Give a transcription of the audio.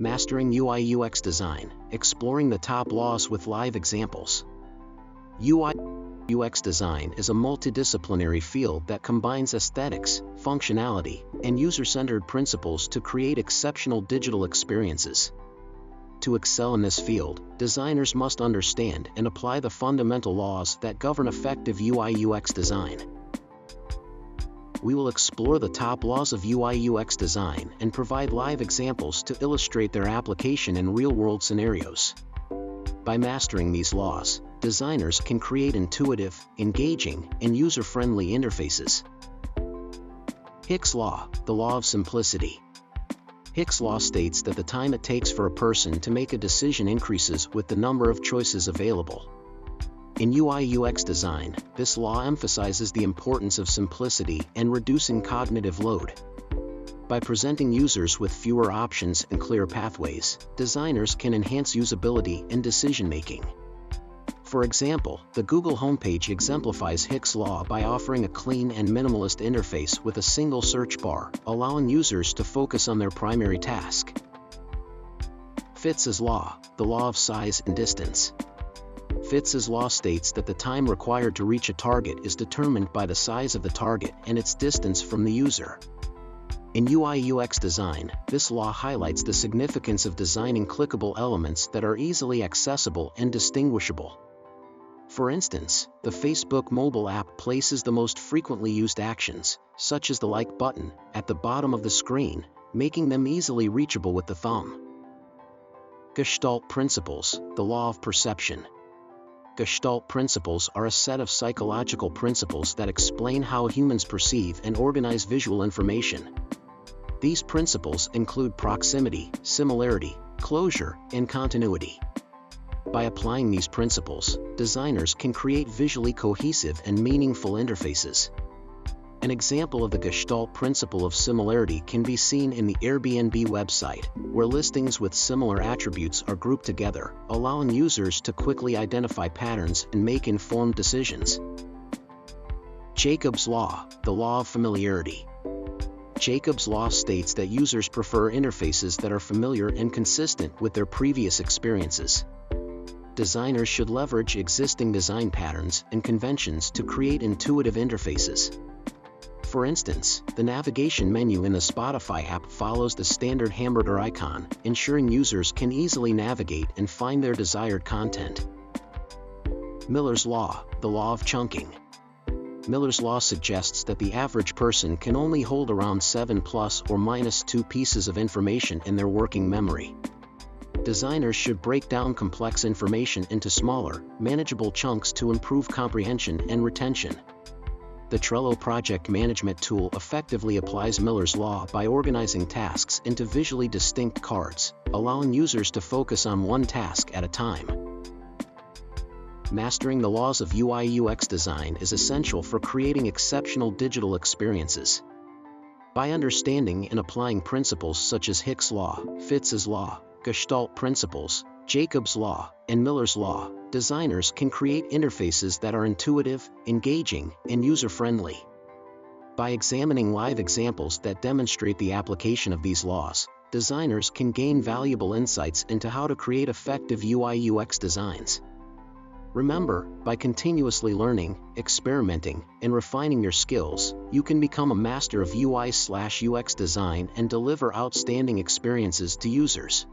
Mastering UI/UX design, exploring the top laws with live examples. UI/UX design is a multidisciplinary field that combines aesthetics, functionality, and user-centered principles to create exceptional digital experiences. To excel in this field, designers must understand and apply the fundamental laws that govern effective UI/UX design. We will explore the top laws of UI/UX design and provide live examples to illustrate their application in real-world scenarios. By mastering these laws, designers can create intuitive, engaging, and user-friendly interfaces. Hick's Law, the law of simplicity. Hick's law states that the time it takes for a person to make a decision increases with the number of choices available. In UI/UX design, this law emphasizes the importance of simplicity and reducing cognitive load. By presenting users with fewer options and clear pathways, designers can enhance usability and decision-making. For example, the Google homepage exemplifies Hick's law by offering a clean and minimalist interface with a single search bar, allowing users to focus on their primary task. Fitz's law, the law of size and distance. Fitz's law states that the time required to reach a target is determined by the size of the target and its distance from the user. In UI/UX design, this law highlights the significance of designing clickable elements that are easily accessible and distinguishable. For instance, the Facebook mobile app places the most frequently used actions, such as the like button, at the bottom of the screen, making them easily reachable with the thumb. Gestalt principles, the law of perception. Gestalt principles are a set of psychological principles that explain how humans perceive and organize visual information. These principles include proximity, similarity, closure, and continuity. By applying these principles, designers can create visually cohesive and meaningful interfaces. An example of the Gestalt principle of similarity can be seen in the Airbnb website, where listings with similar attributes are grouped together, allowing users to quickly identify patterns and make informed decisions. Jacobs' law, the law of familiarity. Jacobs' law states that users prefer interfaces that are familiar and consistent with their previous experiences. Designers should leverage existing design patterns and conventions to create intuitive interfaces. For instance, the navigation menu in the Spotify app follows the standard hamburger icon, ensuring users can easily navigate and find their desired content. Miller's law, the law of chunking. Miller's law suggests that the average person can only hold around 7 plus or minus 2 pieces of information in their working memory. Designers should break down complex information into smaller, manageable chunks to improve comprehension and retention. The Trello project management tool effectively applies Miller's law by organizing tasks into visually distinct cards, allowing users to focus on one task at a time. Mastering the laws of UI/UX design is essential for creating exceptional digital experiences. By understanding and applying principles such as Hick's law, Fitz's law, Gestalt principles, Jacobs' law, and Miller's law, designers can create interfaces that are intuitive, engaging, and user-friendly. By examining live examples that demonstrate the application of these laws, designers can gain valuable insights into how to create effective UI/UX designs. Remember, by continuously learning, experimenting, and refining your skills, you can become a master of UI/UX design and deliver outstanding experiences to users.